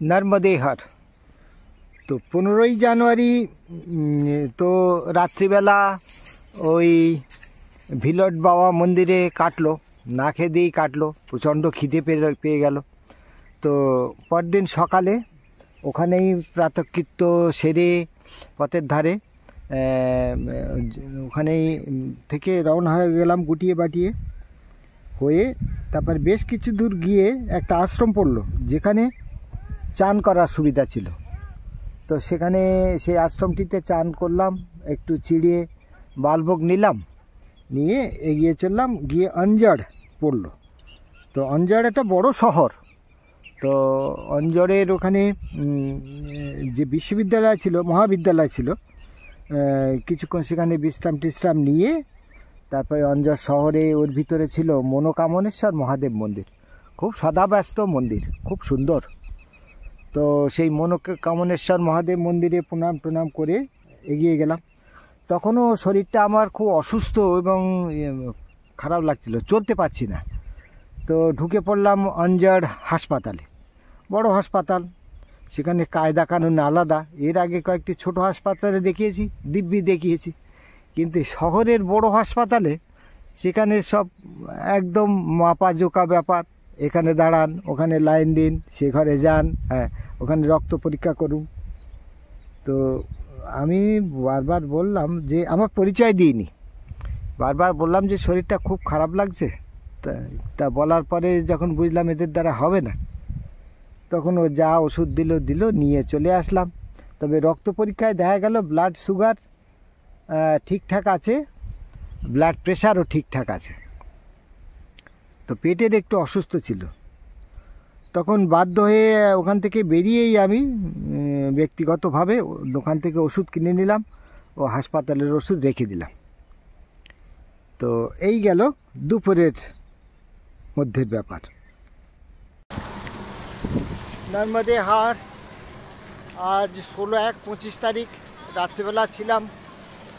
নর্মদেহার। তো 15ই জানুয়ারি তো রাত্রিবেলা ওই ভিলট বাবা মন্দিরে কাটলো, না খেয়ে দিয়েই কাটলো, প্রচণ্ড খিদে পেয়ে গেল। তো পরদিন সকালে ওখানেই প্রাতঃকৃত্য সেরে পথের ধারে ওখানেই থেকে রওনা হয়ে গেলাম গুটিয়ে বাটিয়ে হয়ে। তারপর বেশ কিছু দূর গিয়ে একটা আশ্রম পড়লো যেখানে চান করার সুবিধা ছিল। তো সেখানে সেই আশ্রমটিতে চান করলাম, একটু চিড়িয়ে বালভোগ নিলাম, নিয়ে এগিয়ে চললাম, গিয়ে অঞ্জড় পড়লো। তো অঞ্জড় একটা বড় শহর। তো অঞ্জড়ের ওখানে যে বিশ্ববিদ্যালয় ছিল, মহাবিদ্যালয় ছিল, কিছুক্ষণ সেখানে বিশ্রাম নিয়ে তারপরে অঞ্জড় শহরে ওর ভিতরে ছিল মনোকামনেশ্বর মহাদেব মন্দির। খুব সদাব্যস্ত মন্দির, খুব সুন্দর। তো সেই মনোকামনেশ্বর মহাদেব মন্দিরে প্রণাম করে এগিয়ে গেলাম। তখনও শরীরটা আমার খুব অসুস্থ এবং খারাপ লাগছিল, চলতে পারছি না। তো ঢুকে পড়লাম অঞ্জড় হাসপাতালে, বড় হাসপাতাল। সেখানে কায়দা কানুন আলাদা। এর আগে কয়েকটি ছোট হাসপাতালে দেখিয়েছি, দিব্যি দেখিয়েছি, কিন্তু শহরের বড় হাসপাতালে সেখানে সব একদম মাপা জোকা ব্যাপার। এখানে দাঁড়ান, ওখানে লাইন দিন, সে ঘরে যান, হ্যাঁ ওখানে রক্ত পরীক্ষা করুন। তো আমি বারবার বললাম যে, আমার পরিচয় দিইনি, বারবার বললাম যে শরীরটা খুব খারাপ লাগছে। তা বলার পরে যখন বুঝলাম এদের দ্বারা হবে না, তখন ও যা ওষুধ দিল নিয়ে চলে আসলাম। তবে রক্ত পরীক্ষায় দেখা গেল ব্লাড সুগার ঠিকঠাক আছে, ব্লাড প্রেশারও ঠিকঠাক আছে। তো পেটের একটু অসুস্থ ছিল। তখন বাধ্য হয়ে ওখান থেকে বেরিয়েই আমি ব্যক্তিগতভাবে দোকান থেকে ওষুধ কিনে নিলাম ও হাসপাতালের ওষুধ রেখে দিলাম। তো এই গেল দুপুরের মধ্যের ব্যাপার। নর্মদেহার আজ 16/1/25 তারিখ রাত্রিবেলা ছিলাম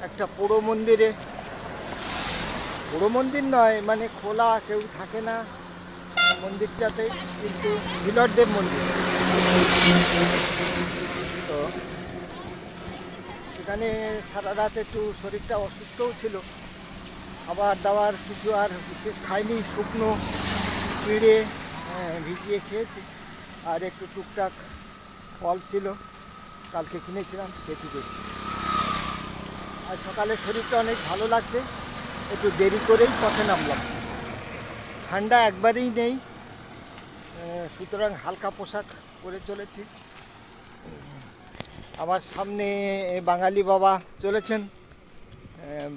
একটা পোড়ো মন্দিরে। পোড়ো মন্দির নয়, মানে খোলা, কেউ থাকে না মন্দিরটাতে, কিন্তু ভিলটদেব মন্দির। তো সেখানে সারা রাত একটু শরীরটা অসুস্থও ছিল, খাবার দাবার কিছু আর বিশেষ খাইনি, শুকনো চিড়ে ভিজিয়ে খেয়েছি, আর একটু টুকটাক ফল ছিল কালকে কিনেছিলাম, সেটুকু। আর সকালে শরীরটা অনেক ভালো লাগছে, একটু দেরি করেই পথে নামলাম। ঠান্ডা একবারেই নেই, সুতরাং হালকা পোশাক পরে চলেছি। আমার সামনে বাঙালি বাবা চলেছেন।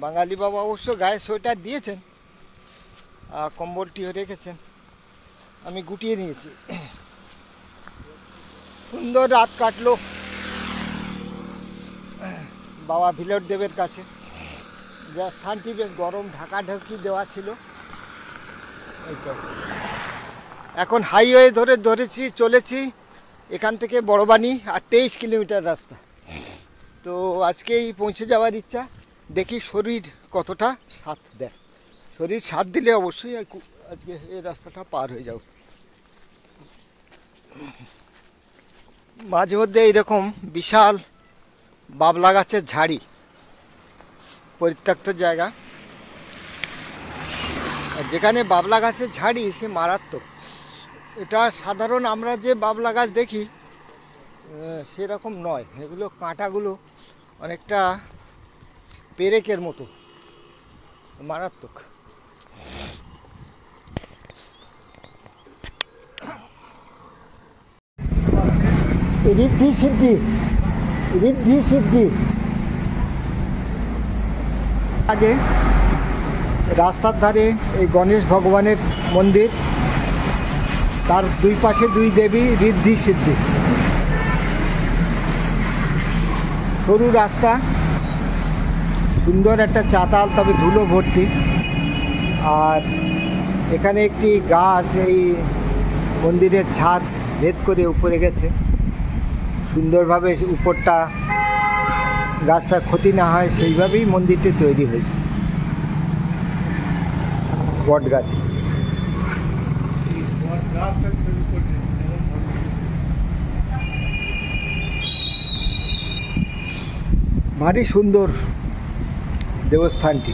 বাঙালি বাবা অবশ্য গায়ে সোয়েটার দিয়েছেন, কম্বলটিও রেখেছেন, আমি গুটিয়ে নিয়েছি। সুন্দর রাত কাটলো বাবা ভিলট দেবের কাছে। যা স্থানটি বেশ গরম, ঢাকাঢাকি দেওয়া ছিল। এখন হাইওয়ে চলেছি এখান থেকে বড়বানি, আর 23 কিলোমিটার রাস্তা। তো আজকেই পৌঁছে যাওয়ার ইচ্ছা, দেখি শরীর কতটা সাথ দেয়। শরীর সাথ দিলে অবশ্যই আজকে এই রাস্তাটা পার হয়ে যাব। মাঝে মধ্যে এইরকম বিশাল বাবলা গাছের ঝাড়ি, পরিত্যক্ত জায়গা, যেখানে বাবলা গাছের ঝাড়ি সে মারাত্মক। এটা সাধারণ আমরা যে বাবলা গাছ দেখি সেরকম নয়, এগুলো কাঁটাগুলো অনেকটা পেরেকের মতো, মারাত্মক। ঋদ্ধি সিদ্ধি আগে রাস্তার ধারে এই গণেশ ভগবানের মন্দির, তার দুই পাশে দুই দেবী, ঋদ্ধি সিদ্ধি। সরু রাস্তা, সুন্দর একটা চাতাল, তবে ধুলো ভর্তি। আর এখানে একটি গাছ এই মন্দিরের ছাদ ভেদ করে উপরে গেছে, সুন্দরভাবে উপরটা গাছটার ক্ষতি না হয় সেইভাবেই মন্দিরটি তৈরি হয়েছে, বট গাছ। ভারী সুন্দর দেবস্থানটি।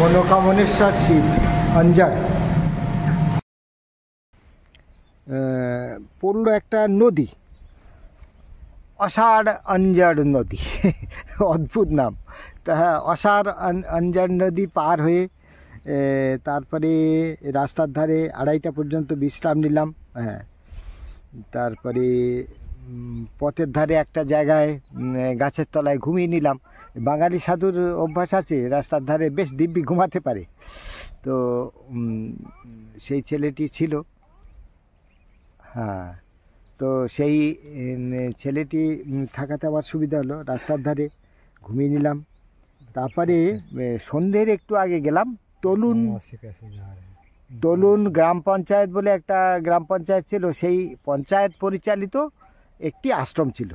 मनोकामनेश्वर शिव अंजार পড়ল একটা নদী, অষাঢ় अंजार नदी अद्भुत नाम। তা অষাঢ় अंजार नदी পার হয়ে তারপরে রাস্তার ধারে 2:30 পর্যন্ত বিশ্রাম নিলাম। হ্যাঁ, তারপরে পথের ধারে একটা জায়গায় গাছের তলায় ঘুমিয়ে নিলাম। বাঙালি সাধুর অভ্যাস আছে রাস্তার ধারে বেশ দিব্যি ঘুমাতে পারে। তো সেই ছেলেটি ছিল, হ্যাঁ, তো সেই ছেলেটি থাকাতে আমার সুবিধা হলো, রাস্তার ধারে ঘুমিয়ে নিলাম। তারপরে সন্ধ্যের একটু আগে গেলাম দোলুন গ্রাম পঞ্চায়েত বলে একটা গ্রাম পঞ্চায়েত ছিল, সেই পঞ্চায়েত পরিচালিত একটি আশ্রম ছিল।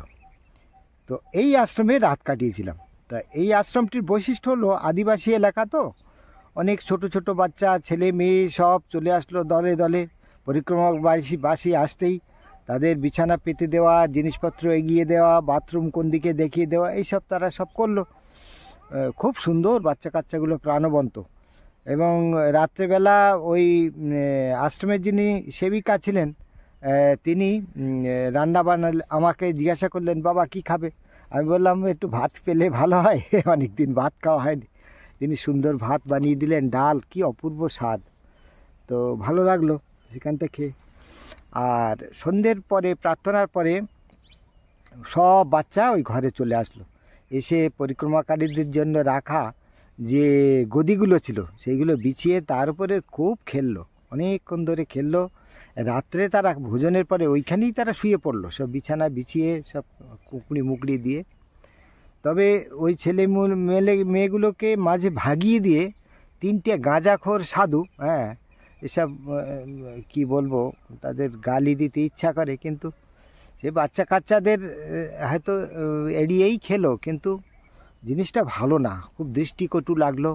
তো এই আশ্রমে রাত কাটিয়েছিলাম। তা এই আশ্রমটির বৈশিষ্ট্য হলো আদিবাসী এলাকা, তো অনেক ছোট ছোট বাচ্চা ছেলে মেয়ে সব চলে আসলো দলে দলে। পরিক্রমাবাসী আসতেই তাদের বিছানা পেতে দেওয়া, জিনিসপত্র এগিয়ে দেওয়া, বাথরুম কোন দিকে দেখিয়ে দেওয়া, এইসব তারা সব করলো। খুব সুন্দর, বাচ্চা কাচ্চাগুলো প্রাণবন্ত। এবং রাত্রেবেলা ওই আশ্রমের যিনি সেবিকা ছিলেন তিনি রান্না বানালে আমাকে জিজ্ঞাসা করলেন, বাবা কি খাবে? আমি বললাম একটু ভাত পেলে ভালো হয়, অনেক দিন ভাত খাওয়া হয়নি। তিনি সুন্দর ভাত বানিয়ে দিলেন, ডাল, কি অপূর্ব স্বাদ। তো ভালো লাগলো সেখান থেকে। আর সন্ধ্যের পরে, প্রার্থনার পরে সব বাচ্চা ওই ঘরে চলে আসলো। এসে পরিক্রমাকারীদের জন্য রাখা যে গদিগুলো ছিল সেইগুলো বিছিয়ে তার উপরে খুব খেললো, অনেকক্ষণ ধরে খেললো। রাত্রে তারা ভোজনের পরে ওইখানেই তারা শুয়ে পড়লো, সব বিছানা বিছিয়ে সব কুকড়ি মুকড়ি দিয়ে। তবে ওই ছেলে মেয়েগুলোকে মাঝে ভাগিয়ে দিয়ে 3টে গাঁজাখোর সাধু, হ্যাঁ, এসব কি বলবো, তাদের গালি দিতে ইচ্ছা করে, কিন্তু সে বাচ্চা কাচ্চাদের হয়তো এড়িয়েই খেলো, কিন্তু জিনিসটা ভালো না, খুব দৃষ্টিকটু লাগলো।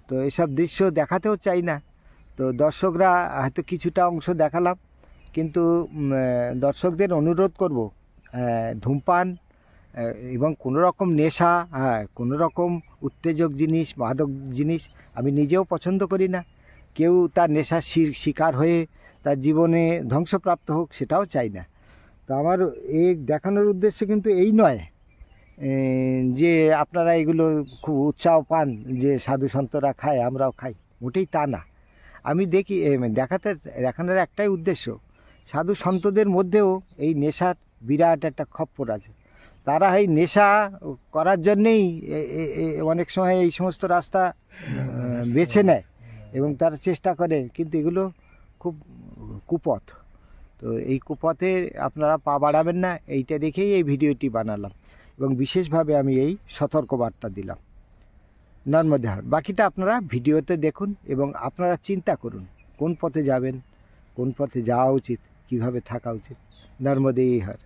তো এসব দৃশ্য দেখাতেও চাই না। তো দর্শকরা হয়তো কিছুটা অংশ দেখালাম, কিন্তু দর্শকদের অনুরোধ করব, ধূমপান এবং কোনো রকম নেশা, হ্যাঁ, কোনো রকম উত্তেজক জিনিস, মাদক জিনিস আমি নিজেও পছন্দ করি না। কেউ তার নেশার শিকার হয়ে তার জীবনে ধ্বংসপ্রাপ্ত হোক, সেটাও চাই না। তো আমার এই দেখানোর উদ্দেশ্য কিন্তু এই নয় যে আপনারা এগুলো খুব উৎসাহ পান যে সাধু সন্তরা খায় আমরাও খাই, মোটেই তা না। আমি দেখি দেখানোর একটাই উদ্দেশ্য, সাধু সন্তদের মধ্যেও এই নেশার বিরাট একটা খপ্পর আছে। তারা এই নেশা করার জন্যেই অনেক সময় এই সমস্ত রাস্তা বেছে নেয় এবং তারা চেষ্টা করে, কিন্তু এগুলো খুব কুপথ। তো এই কুপথে আপনারা পা বাড়াবেন না, এইটা দেখেই এই ভিডিওটি বানালাম এবং বিশেষভাবে আমি এই সতর্কবার্তা দিলাম। নর্মদে হর, বাকিটা আপনারা ভিডিওতে দেখুন এবং আপনারা চিন্তা করুন কোন পথে যাবেন, কোন পথে যাওয়া উচিত, কিভাবে থাকা উচিত। নর্মদে হর।